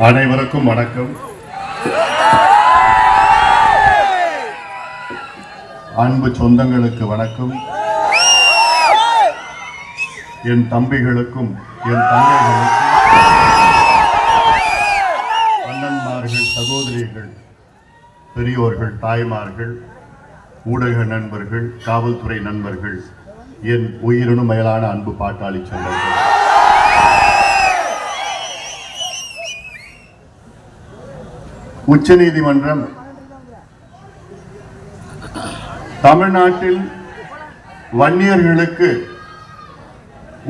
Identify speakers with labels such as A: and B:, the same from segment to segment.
A: அனைவருக்கும் வணக்கம். அன்பு சொந்தங்களுக்கு வணக்கம். என் தம்பிகளுக்கும் என் தங்கைகளுக்கும், அண்ணன்மார்கள், சகோதரிகள், பெரியோர்கள், தாய்மார்கள், ஊடக நண்பர்கள், காவல்துறை நண்பர்கள், என் உயிரினும் மேலான அன்பு பாட்டாளி சொந்தங்கள், உச்சநீதிமன்றம் தமிழ்நாட்டில் வன்னியர்களுக்கு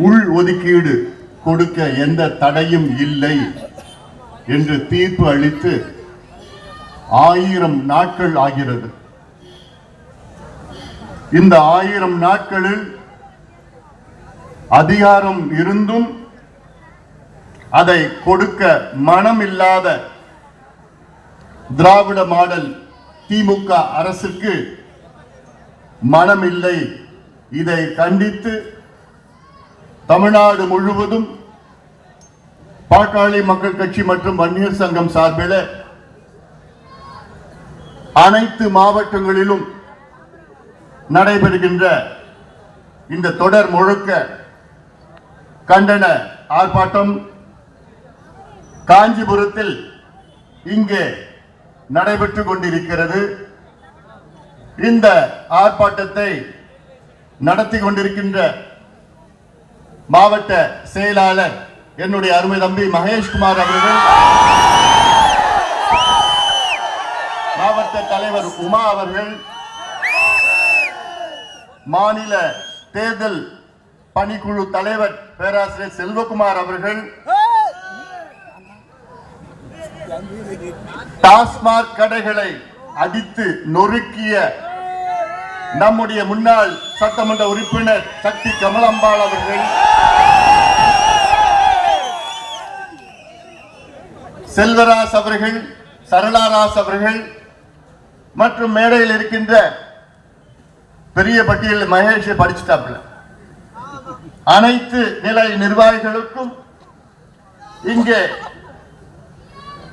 A: உள் ஒதுக்கீடு கொடுக்க எந்த தடையும் இல்லை என்று தீர்ப்பு அளித்து 1000 நாட்கள் ஆகிறது. இந்த 1000 நாட்களில் அதிகாரம் இருந்தும் அதை கொடுக்க மனமில்லாத திராவிட மாடல் திமுக அரசுக்கு மனமில்லை. இதை கண்டித்து தமிழ்நாடு முழுவதும் பாட்டாளி மக்கள் கட்சி மற்றும் வன்னியர் சங்கம் சார்பில் அனைத்து மாவட்டங்களிலும் நடைபெறுகின்ற இந்த தொடர் முழுக்க கண்டன ஆர்ப்பாட்டம் காஞ்சிபுரத்தில் இங்கே நடைபெற்றுக் கொண்டிருக்கிறது. இந்த ஆர்ப்பாட்டத்தை நடத்தி கொண்டிருக்கின்ற மாவட்ட செயலாளர் என்னுடைய அருமை தம்பி மகேஷ்குமார் அவர்கள், மாவட்ட தலைவர் உமா அவர்கள், மாநில தேர்தல் பணிக்குழு தலைவர் பேராசிரியர் செல்வகுமார் அவர்கள், டாஸ்மாக் கடைகளை அடித்து நொறுக்கிய நம்முடைய முன்னாள் சட்டமன்ற உறுப்பினர் சக்தி கமலம்பாள் அவர்கள், செல்வராஜ் அவர்கள், சரளாராஜ் அவர்கள் மற்றும் மேடையில் இருக்கின்ற பெரிய பட்டியல் மகேஷ் படிச்சுட்டாப்ல அனைத்து நிலை நிர்வாகிகளுக்கும், இங்கே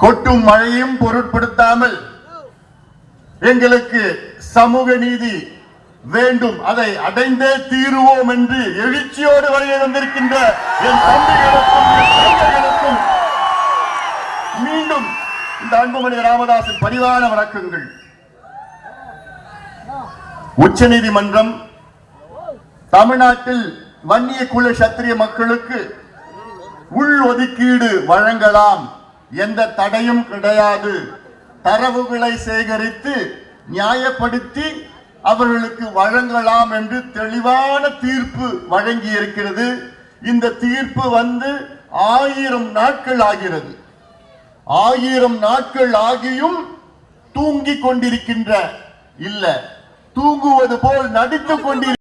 A: கொட்டும் மழையும் பொருட்படுத்தாமல் எங்களுக்கு சமூக நீதி வேண்டும், அதை அடைந்தே தீருவோம் என்று எழுச்சியோடு வருகை வந்திருக்கின்ற என் தம்பிகளுக்கும் என் தங்கைகளுக்கும் மீண்டும் இந்த அன்புமணி ராமதாசின் பரிவான வணக்கங்கள். உச்சநீதிமன்றம் தமிழ்நாட்டில் வன்னிய குல சத்திரிய மக்களுக்கு உள் ஒதுக்கீடு வழங்கலாம், எந்த தடையும் கிடையாது, தரவுகளை சேகரித்து நியாயப்படுத்தி அவர்களுக்கு வழங்கலாம் என்று தெளிவான தீர்ப்பு வழங்கி இருக்கிறது. இந்த தீர்ப்பு வந்து 1000 நாட்கள் ஆகிறது. 1000 நாட்கள் ஆகியும் தூங்கிக் கொண்டிருக்கின்ற இல்ல, தூங்குவது போல் நடித்துக் கொண்டிருக்கின்ற